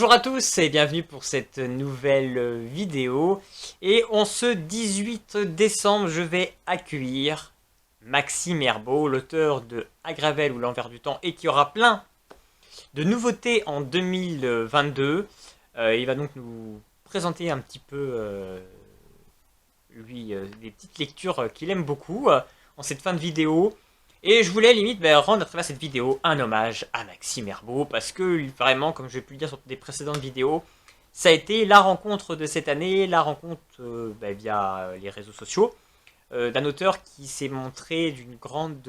Bonjour à tous et bienvenue pour cette nouvelle vidéo. Et en ce 18 décembre, je vais accueillir Maxime Herbeau, l'auteur de Agravel ou l'envers du temps, et qui aura plein de nouveautés en 2022. Il va donc nous présenter un petit peu, des petites lectures qu'il aime beaucoup en cette fin de vidéo. Et je voulais limite rendre à travers cette vidéo un hommage à Maxime Herbeau parce que vraiment, comme je pu le dire sur des précédentes vidéos, ça a été la rencontre de cette année, la rencontre via les réseaux sociaux d'un auteur qui s'est montré d'une grande,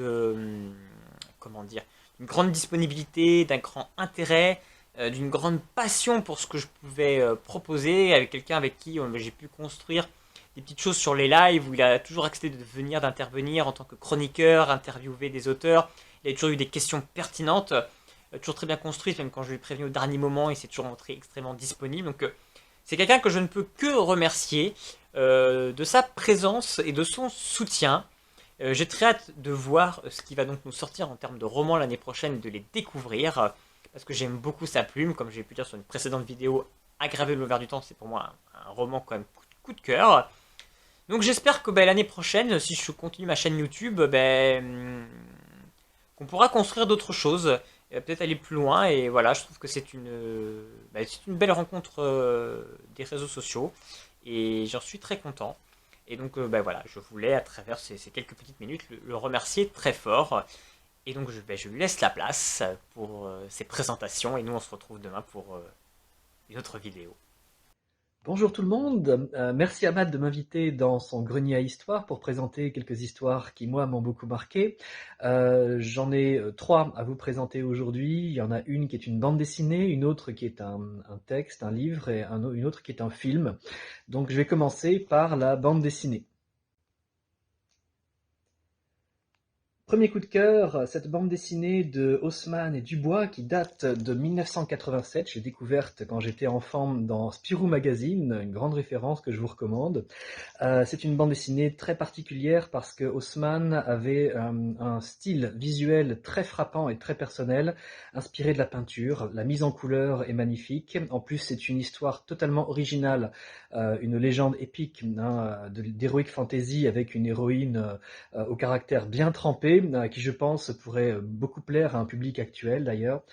comment dire, d'une grande disponibilité, d'un grand intérêt, d'une grande passion pour ce que je pouvais proposer, avec quelqu'un avec qui j'ai pu construire des petites choses sur les lives où il a toujours accepté de venir, d'intervenir en tant que chroniqueur, interviewer des auteurs. Il a toujours eu des questions pertinentes, toujours très bien construites, même quand je lui ai prévenu au dernier moment, il s'est toujours montré extrêmement disponible. Donc c'est quelqu'un que je ne peux que remercier de sa présence et de son soutien. J'ai très hâte de voir ce qui va donc nous sortir en termes de romans l'année prochaine, de les découvrir, parce que j'aime beaucoup sa plume, comme j'ai pu dire sur une précédente vidéo, Aggraver le verre du temps, c'est pour moi un roman quand même coup de cœur. Donc j'espère que l'année prochaine, si je continue ma chaîne YouTube, qu'on pourra construire d'autres choses, peut-être aller plus loin. Et voilà, je trouve que c'est une belle rencontre des réseaux sociaux. Et j'en suis très content. Et donc voilà, je voulais à travers ces quelques petites minutes le remercier très fort. Et donc je lui laisse la place pour ses présentations. Et nous on se retrouve demain pour une autre vidéo. Bonjour tout le monde, merci Ahmad de m'inviter dans son grenier à histoire pour présenter quelques histoires qui moi m'ont beaucoup marqué. J'en ai trois à vous présenter aujourd'hui. Il y en a une qui est une bande dessinée, une autre qui est un texte, un livre et une autre qui est un film. Donc je vais commencer par la bande dessinée. Premier coup de cœur, cette bande dessinée de Haussmann et Dubois qui date de 1987. Je l'ai découverte quand j'étais enfant dans Spirou Magazine, une grande référence que je vous recommande. C'est une bande dessinée très particulière parce que Haussmann avait un style visuel très frappant et très personnel, inspiré de la peinture. La mise en couleur est magnifique. En plus, c'est une histoire totalement originale, une légende épique d'heroic fantasy avec une héroïne au caractère bien trempé, qui je pense pourrait beaucoup plaire à un public actuel d'ailleurs.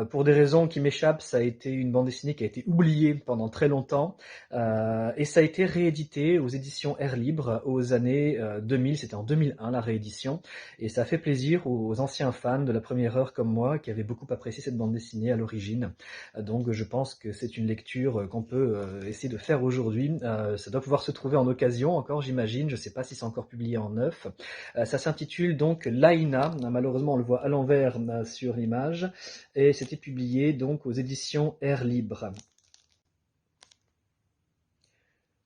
Pour des raisons qui m'échappent, ça a été une bande dessinée qui a été oubliée pendant très longtemps, et ça a été réédité aux éditions Air Libre aux années 2000, c'était en 2001 la réédition, et ça a fait plaisir aux anciens fans de la première heure comme moi qui avaient beaucoup apprécié cette bande dessinée à l'origine. Donc je pense que c'est une lecture qu'on peut essayer de faire aujourd'hui. Ça doit pouvoir se trouver en occasion encore, j'imagine, je ne sais pas si c'est encore publié en neuf. Ça s'intitule donc Laïna, malheureusement on le voit à l'envers sur l'image, et c'était publié donc aux éditions Air Libre.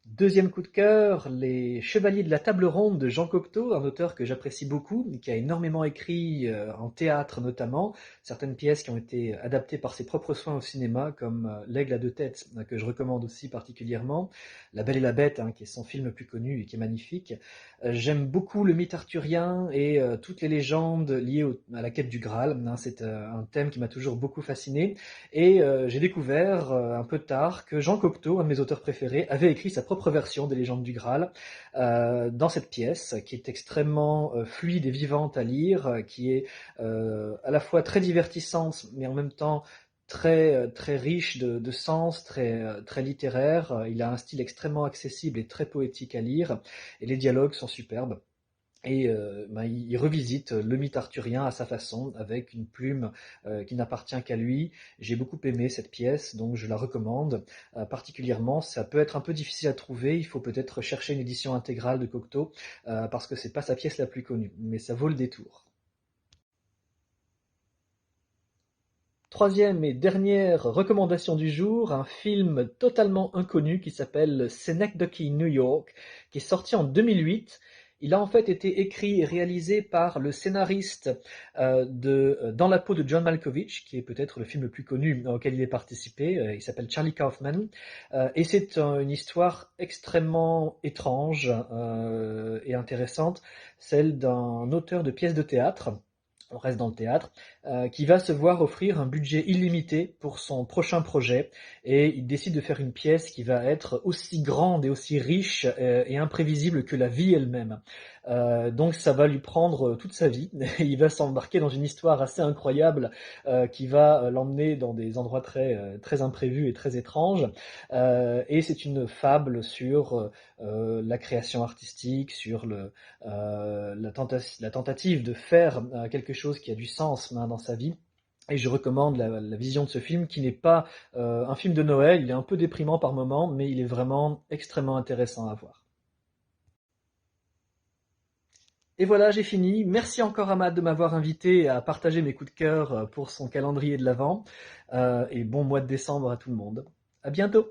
Deuxième coup de cœur, Les Chevaliers de la Table Ronde de Jean Cocteau, un auteur que j'apprécie beaucoup, qui a énormément écrit en théâtre notamment, certaines pièces qui ont été adaptées par ses propres soins au cinéma, comme L'Aigle à deux têtes, que je recommande aussi particulièrement, La Belle et la Bête, qui est son film le plus connu et qui est magnifique. J'aime beaucoup le mythe arthurien et toutes les légendes liées à la quête du Graal. C'est un thème qui m'a toujours beaucoup fasciné. Et j'ai découvert un peu tard que Jean Cocteau, un de mes auteurs préférés, avait écrit sa propre version des légendes du Graal dans cette pièce, qui est extrêmement fluide et vivante à lire, qui est à la fois très divertissante, mais en même temps très riche de sens, très littéraire. Il a un style extrêmement accessible et très poétique à lire, et les dialogues sont superbes. Et il revisite le mythe arthurien à sa façon, avec une plume qui n'appartient qu'à lui. J'ai beaucoup aimé cette pièce, donc je la recommande particulièrement. Ça peut être un peu difficile à trouver, il faut peut-être chercher une édition intégrale de Cocteau, parce que c'est pas sa pièce la plus connue, mais ça vaut le détour. Troisième et dernière recommandation du jour, un film totalement inconnu qui s'appelle Synecdoche, New York, qui est sorti en 2008. Il a en fait été écrit et réalisé par le scénariste de Dans la peau de John Malkovich, qui est peut-être le film le plus connu auquel il est participé. Il s'appelle Charlie Kaufman. Et c'est une histoire extrêmement étrange et intéressante, celle d'un auteur de pièces de théâtre. On reste dans le théâtre, qui va se voir offrir un budget illimité pour son prochain projet et il décide de faire une pièce qui va être aussi grande et aussi riche et imprévisible que la vie elle-même. Donc ça va lui prendre toute sa vie. Il va s'embarquer dans une histoire assez incroyable qui va l'emmener dans des endroits très imprévus et très étranges. Et c'est une fable sur la création artistique, sur la tentative de faire quelque chose qui a du sens dans sa vie. Et je recommande la vision de ce film qui n'est pas un film de Noël, il est un peu déprimant par moments, mais il est vraiment extrêmement intéressant à voir. Et voilà, j'ai fini. Merci encore Ahmad de m'avoir invité à partager mes coups de cœur pour son calendrier de l'Avent. Et bon mois de décembre à tout le monde. À bientôt!